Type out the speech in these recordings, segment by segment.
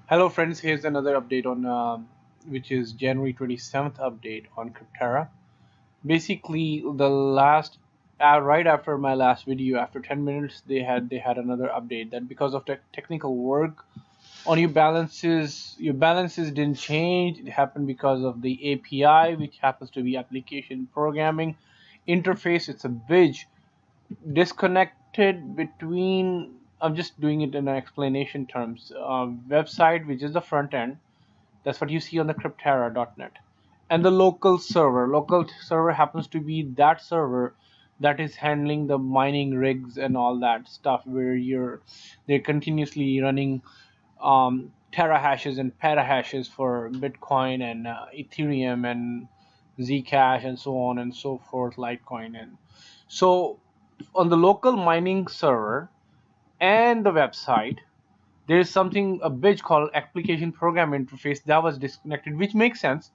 Hello friends, here's another update on which is January 27th update on Crypterra. Basically, the last right after my last video, after 10 minutes, they had another update that because of the technical work on your balances didn't change. It happened because of the API, which happens to be application programming interface. It's a bridge disconnected between. I'm just doing it in an explanation terms. Website, which is the front end, that's what you see on the Crypterra.net, and the local server. Local server happens to be that server that is handling the mining rigs and all that stuff, where they're continuously running terahashes and petahashes for Bitcoin and Ethereum and Zcash and so on and so forth, Litecoin. And so on the local mining server and the website, there is something, a bridge called application program interface, that was disconnected, which makes sense.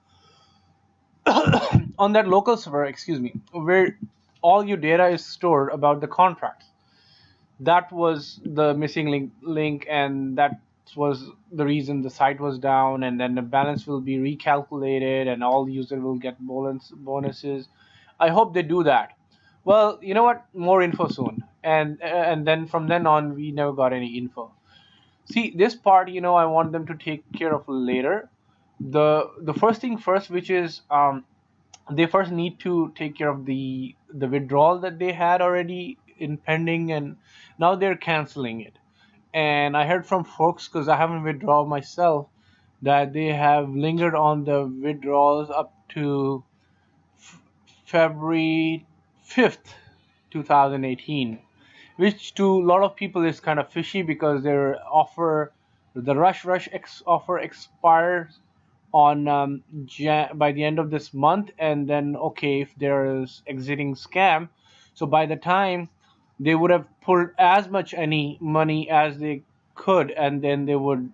On that local server, excuse me, where all your data is stored about the contracts, that was the missing link, and that was the reason the site was down. And then the balance will be recalculated and all users will get bonuses. I hope they do that. Well, you know what, more info soon. And then from then on we never got any info. See, this part, I want them to take care of later. The first thing first, which is they first need to take care of the withdrawal that they had already in pending, and now they're canceling it. And I heard from folks, because I haven't withdrawn myself, that they have lingered on the withdrawals up to February 5th, 2018, which to a lot of people is kind of fishy, because the rush offer expires on by the end of this month. And then, okay, if there is exiting scam, so by the time they would have pulled as much any money as they could, and then they would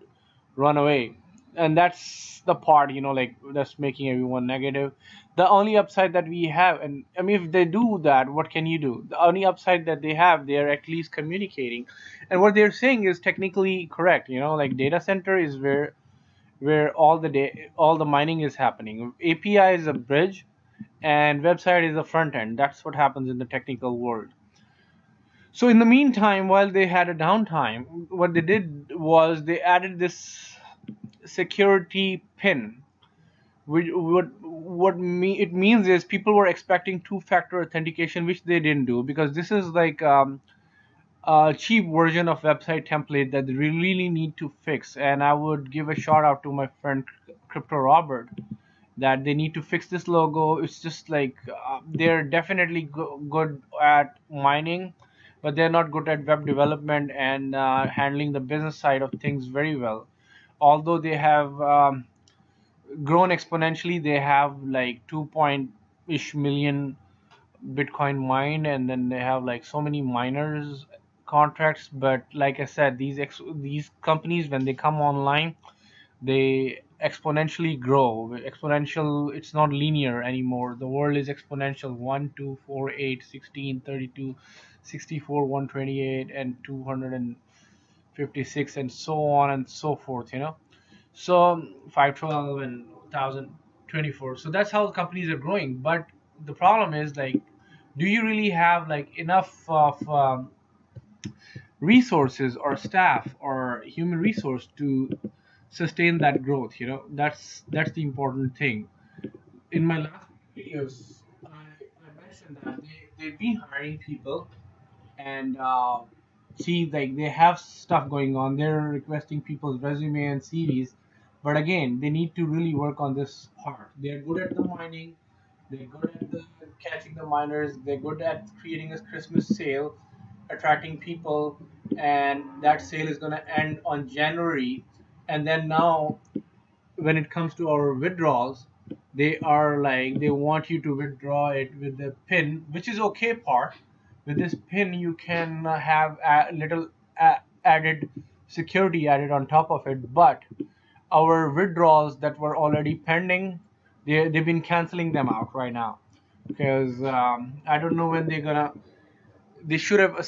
run away. And that's the part, like, that's making everyone negative. The only upside that we have, and I mean, if they do that, what can you do? The only upside that they have, they are at least communicating, and what they're saying is technically correct. Like, data center is where all the mining is happening. API is a bridge, and website is a front end. That's what happens in the technical world. So in the meantime, while they had a downtime, what they did was they added this security pin. It means is people were expecting two-factor authentication, which they didn't do, because this is like a cheap version of website template that they really need to fix. And I would give a shout out to my friend Crypto Robert, that they need to fix this logo. It's just like they're definitely good at mining, but they're not good at web development and handling the business side of things very well. Although they have grown exponentially, they have like 2 point ish million Bitcoin mined, and then they have like so many miners contracts. But like I said, these companies, when they come online, they exponentially grow. Exponential, it's not linear anymore. The world is exponential: 1 2 4 8 16 32 64 128 and 256, and so on and so forth, so 512 and 1024. So that's how companies are growing. But the problem is, like, do you really have like enough of resources or staff or human resource to sustain that growth? That's the important thing. In my last videos, I mentioned that they've been hiring people, and see, like, they have stuff going on. They're requesting people's resume and CVs, but again, they need to really work on this part. They're good at the mining, they're good at catching the miners, they're good at creating a Christmas sale, attracting people, and that sale is going to end on January. And then now, when it comes to our withdrawals, they are like, they want you to withdraw it with the pin, which is okay part. With this pin, you can have a little added security added on top of it. But our withdrawals that were already pending, they've been canceling them out right now, because I don't know when they should have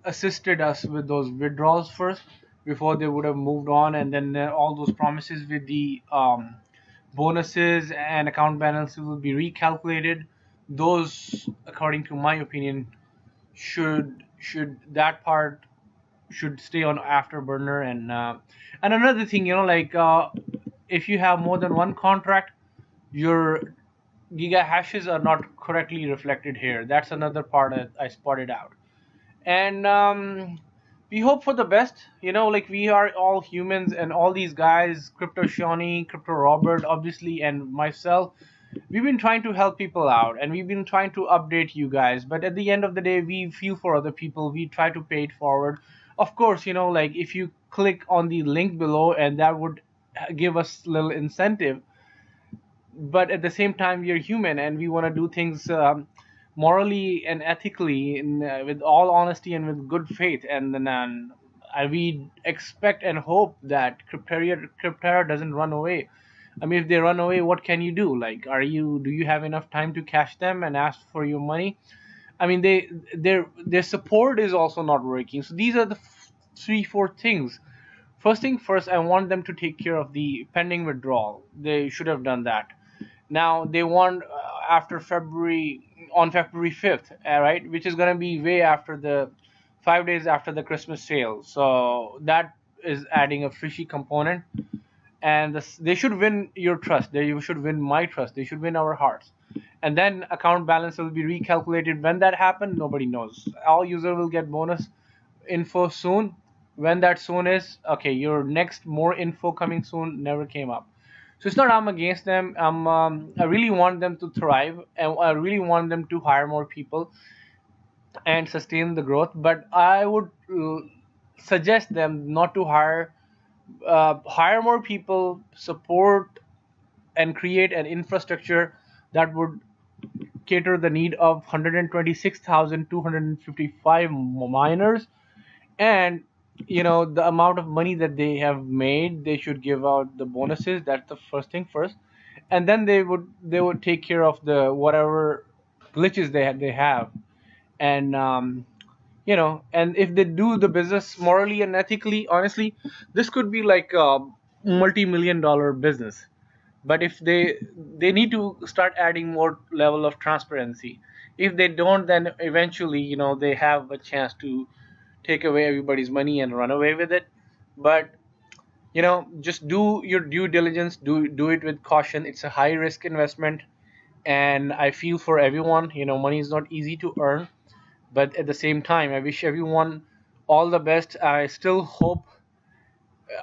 assisted us with those withdrawals first. before they would have moved on, and then all those promises with the bonuses and account balances will be recalculated. Those, according to my opinion, should that part should stay on afterburner. And another thing, like if you have more than one contract, your giga hashes are not correctly reflected here. That's another part that I spotted out. And we hope for the best. Like, we are all humans, and all these guys, Crypto Shawnee, Crypto Robert, obviously, and myself, we've been trying to help people out, and we've been trying to update you guys. But at the end of the day, we feel for other people. We try to pay it forward. Of course, like, if you click on the link below, and that would give us little incentive. But at the same time, we are human, and we want to do things morally and ethically, with all honesty and with good faith. And then we expect and hope that Crypterra doesn't run away. I mean, if they run away, what can you do? Like, do you have enough time to catch them and ask for your money? I mean, their support is also not working. So these are the three, four things. First thing first, I want them to take care of the pending withdrawal. They should have done that. Now they want, after February, on February 5th, right, which is going to be way after the 5 days after the Christmas sale. So that is adding a fishy component, and they should win your trust. They should win my trust. They should win our hearts. And then account balance will be recalculated. When that happens, nobody knows. All user will get bonus info soon. When that soon is, okay, your next more info coming soon never came up. So it's not I'm against them. I really want them to thrive, and I really want them to hire more people and sustain the growth. But I would suggest them not to hire more people, support and create an infrastructure that would cater the need of 126,255 miners. And the amount of money that they have made, they should give out the bonuses. That's the first thing first. And then they would take care of the whatever glitches they have. And and if they do the business morally and ethically, honestly, this could be like a multi-million dollar business. But if they need to start adding more level of transparency. If they don't, then eventually, they have a chance to take away everybody's money and run away with it. But just do your due diligence. Do it with caution. It's a high risk investment, and I feel for everyone. Money is not easy to earn, but at the same time, I wish everyone all the best. I still hope.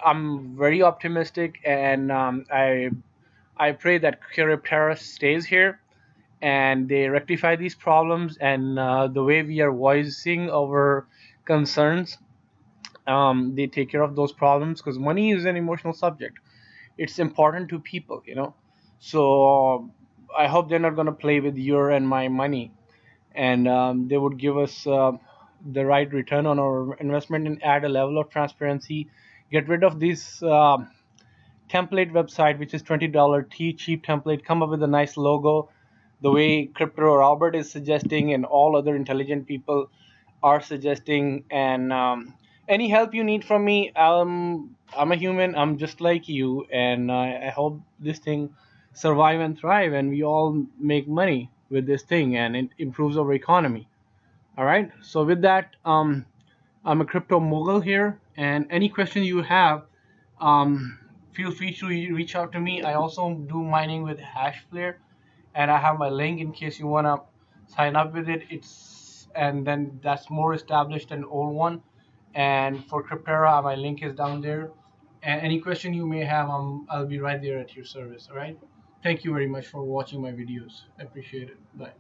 I'm very optimistic, and I pray that Crypterra stays here and they rectify these problems. And the way we are voicing our concerns, they take care of those problems, because money is an emotional subject. It's important to people. So I hope they're not going to play with your and my money, and they would give us the right return on our investment and add a level of transparency. Get rid of these template website, which is $20 cheap template. Come up with a nice logo, the way Crypto Robert is suggesting, and all other intelligent people are suggesting. And any help you need from me, I'm a human. I'm just like you, and I hope this thing survive and thrive, and we all make money with this thing, and it improves our economy. All right. So with that, I'm a crypto mogul here, and any question you have, um, feel free to reach out to me. I also do mining with HashFlare, and I have my link in case you wanna sign up with it. And then that's more established than old one. And for Crypterra, my link is down there. And any question you may have, I'll be right there at your service. All right. Thank you very much for watching my videos. I appreciate it. Bye.